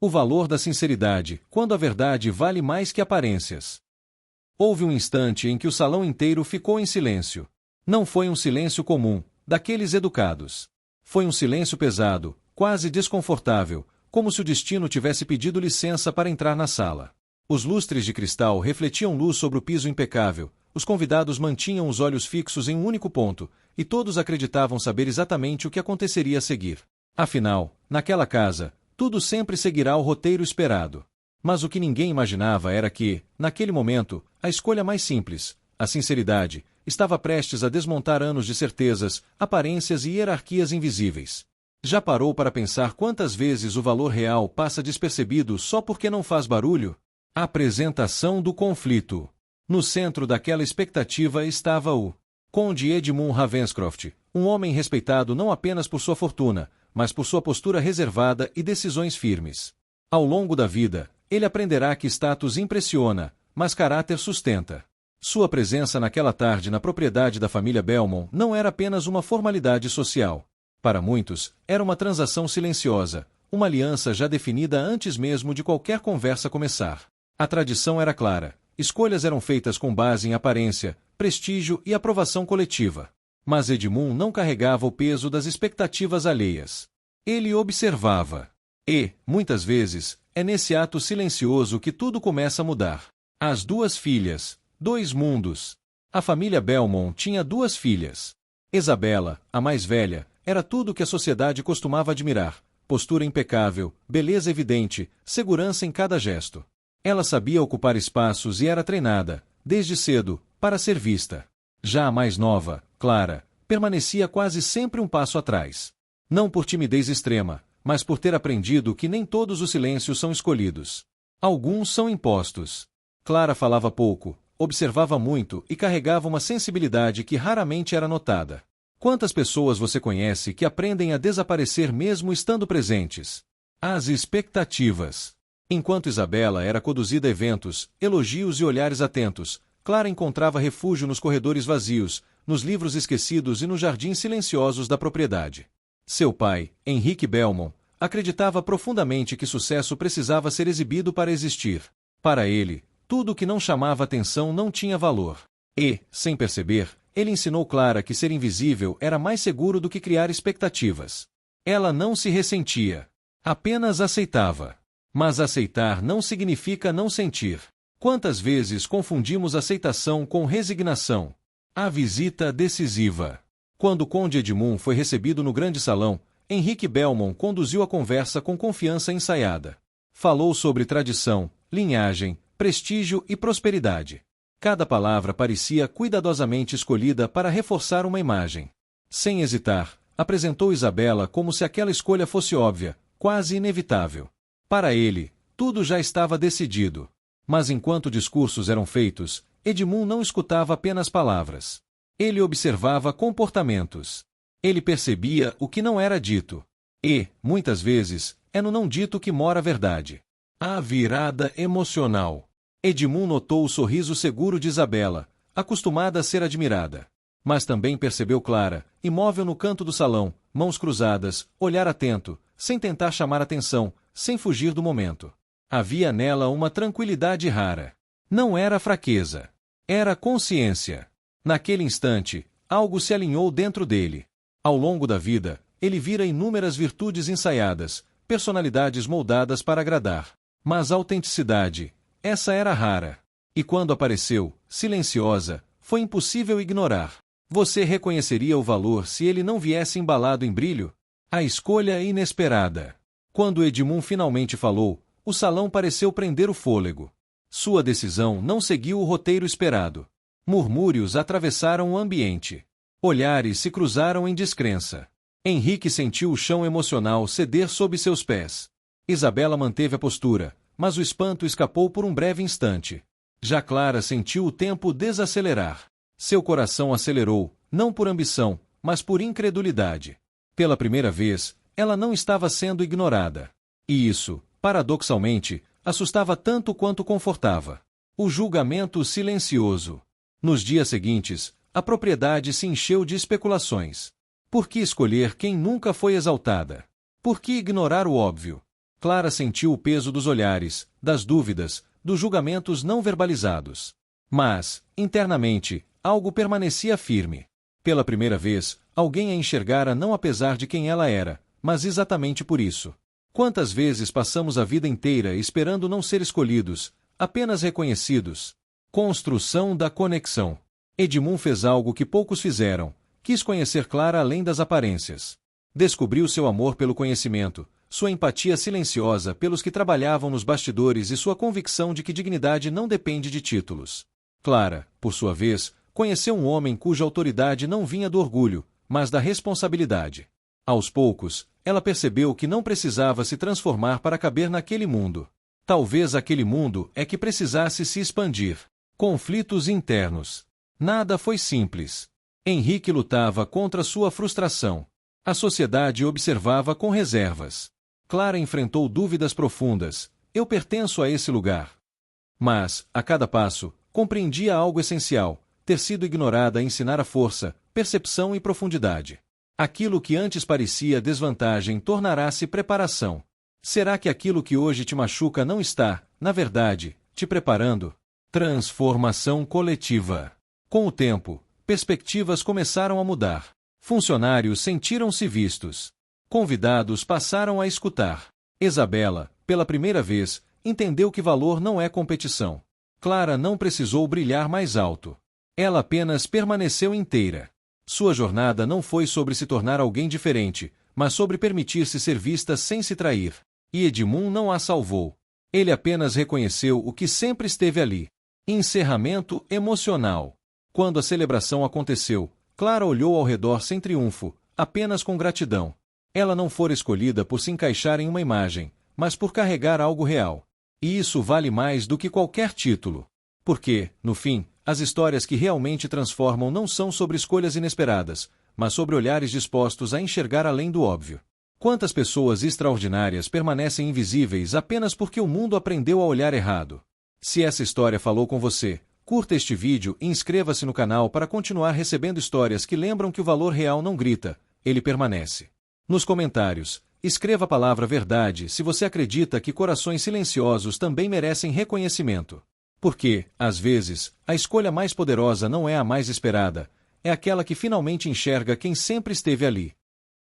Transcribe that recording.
O valor da sinceridade, quando a verdade vale mais que aparências. Houve um instante em que o salão inteiro ficou em silêncio. Não foi um silêncio comum, daqueles educados. Foi um silêncio pesado, quase desconfortável, como se o destino tivesse pedido licença para entrar na sala. Os lustres de cristal refletiam luz sobre o piso impecável, os convidados mantinham os olhos fixos em um único ponto, e todos acreditavam saber exatamente o que aconteceria a seguir. Afinal, naquela casa, tudo sempre seguirá o roteiro esperado. Mas o que ninguém imaginava era que, naquele momento, a escolha mais simples, a sinceridade, estava prestes a desmontar anos de certezas, aparências e hierarquias invisíveis. Já parou para pensar quantas vezes o valor real passa despercebido só porque não faz barulho? A apresentação do conflito. No centro daquela expectativa estava o Conde Edmund Ravenscroft, um homem respeitado não apenas por sua fortuna, mas por sua postura reservada e decisões firmes. Ao longo da vida, ele aprenderá que status impressiona, mas caráter sustenta. Sua presença naquela tarde na propriedade da família Belmont não era apenas uma formalidade social. Para muitos, era uma transação silenciosa, uma aliança já definida antes mesmo de qualquer conversa começar. A tradição era clara, escolhas eram feitas com base em aparência, prestígio e aprovação coletiva. Mas Edmund não carregava o peso das expectativas alheias. Ele observava. E, muitas vezes, é nesse ato silencioso que tudo começa a mudar. As duas filhas, dois mundos. A família Belmont tinha duas filhas. Isabella, a mais velha, era tudo o que a sociedade costumava admirar: postura impecável, beleza evidente, segurança em cada gesto. Ela sabia ocupar espaços e era treinada, desde cedo, para ser vista. Já a mais nova, Clara, permanecia quase sempre um passo atrás. Não por timidez extrema, mas por ter aprendido que nem todos os silêncios são escolhidos. Alguns são impostos. Clara falava pouco, observava muito e carregava uma sensibilidade que raramente era notada. Quantas pessoas você conhece que aprendem a desaparecer mesmo estando presentes? As expectativas. Enquanto Isabella era conduzida a eventos, elogios e olhares atentos, Clara encontrava refúgio nos corredores vazios, nos livros esquecidos e nos jardins silenciosos da propriedade. Seu pai, Henrique Belmont, acreditava profundamente que sucesso precisava ser exibido para existir. Para ele, tudo o que não chamava atenção não tinha valor. E, sem perceber, ele ensinou Clara que ser invisível era mais seguro do que criar expectativas. Ela não se ressentia. Apenas aceitava. Mas aceitar não significa não sentir. Quantas vezes confundimos aceitação com resignação? A visita decisiva. Quando o Conde Edmund foi recebido no grande salão, Henrique Belmont conduziu a conversa com confiança ensaiada. Falou sobre tradição, linhagem, prestígio e prosperidade. Cada palavra parecia cuidadosamente escolhida para reforçar uma imagem. Sem hesitar, apresentou Isabella como se aquela escolha fosse óbvia, quase inevitável. Para ele, tudo já estava decidido. Mas enquanto discursos eram feitos, Edmund não escutava apenas palavras. Ele observava comportamentos. Ele percebia o que não era dito. E, muitas vezes, é no não dito que mora a verdade. A virada emocional. Edmund notou o sorriso seguro de Isabella, acostumada a ser admirada. Mas também percebeu Clara, imóvel no canto do salão, mãos cruzadas, olhar atento, sem tentar chamar atenção, sem fugir do momento. Havia nela uma tranquilidade rara. Não era fraqueza. Era consciência. Naquele instante, algo se alinhou dentro dele. Ao longo da vida, ele vira inúmeras virtudes ensaiadas, personalidades moldadas para agradar. Mas a autenticidade, essa era rara. E quando apareceu, silenciosa, foi impossível ignorar. Você reconheceria o valor se ele não viesse embalado em brilho? A escolha inesperada. Quando Edmund finalmente falou, o salão pareceu prender o fôlego. Sua decisão não seguiu o roteiro esperado. Murmúrios atravessaram o ambiente. Olhares se cruzaram em descrença. Henrique sentiu o chão emocional ceder sob seus pés. Isabella manteve a postura, mas o espanto escapou por um breve instante. Já Clara sentiu o tempo desacelerar. Seu coração acelerou, não por ambição, mas por incredulidade. Pela primeira vez, ela não estava sendo ignorada. E isso, paradoxalmente, assustava tanto quanto confortava. O julgamento silencioso. Nos dias seguintes, a propriedade se encheu de especulações. Por que escolher quem nunca foi exaltada? Por que ignorar o óbvio? Clara sentiu o peso dos olhares, das dúvidas, dos julgamentos não verbalizados. Mas, internamente, algo permanecia firme. Pela primeira vez, alguém a enxergara não apesar de quem ela era, mas exatamente por isso. Quantas vezes passamos a vida inteira esperando não ser escolhidos, apenas reconhecidos? Construção da conexão. Edmund fez algo que poucos fizeram. Quis conhecer Clara além das aparências. Descobriu seu amor pelo conhecimento, sua empatia silenciosa pelos que trabalhavam nos bastidores e sua convicção de que dignidade não depende de títulos. Clara, por sua vez, conheceu um homem cuja autoridade não vinha do orgulho, mas da responsabilidade. Aos poucos, ela percebeu que não precisava se transformar para caber naquele mundo. Talvez aquele mundo é que precisasse se expandir. Conflitos internos. Nada foi simples. Henrique lutava contra sua frustração. A sociedade observava com reservas. Clara enfrentou dúvidas profundas. Eu pertenço a esse lugar. Mas, a cada passo, compreendia algo essencial. Ter sido ignorada ensinara força, percepção e profundidade. Aquilo que antes parecia desvantagem tornará-se preparação. Será que aquilo que hoje te machuca não está, na verdade, te preparando? Transformação coletiva. Com o tempo, perspectivas começaram a mudar. Funcionários sentiram-se vistos. Convidados passaram a escutar. Isabela, pela primeira vez, entendeu que valor não é competição. Clara não precisou brilhar mais alto. Ela apenas permaneceu inteira. Sua jornada não foi sobre se tornar alguém diferente, mas sobre permitir-se ser vista sem se trair. E Edmund não a salvou. Ele apenas reconheceu o que sempre esteve ali. Encerramento emocional. Quando a celebração aconteceu, Clara olhou ao redor sem triunfo, apenas com gratidão. Ela não fora escolhida por se encaixar em uma imagem, mas por carregar algo real. E isso vale mais do que qualquer título. Porque, no fim, as histórias que realmente transformam não são sobre escolhas inesperadas, mas sobre olhares dispostos a enxergar além do óbvio. Quantas pessoas extraordinárias permanecem invisíveis apenas porque o mundo aprendeu a olhar errado? Se essa história falou com você, curta este vídeo e inscreva-se no canal para continuar recebendo histórias que lembram que o valor real não grita, ele permanece. Nos comentários, escreva a palavra verdade se você acredita que corações silenciosos também merecem reconhecimento. Porque, às vezes, a escolha mais poderosa não é a mais esperada, é aquela que finalmente enxerga quem sempre esteve ali.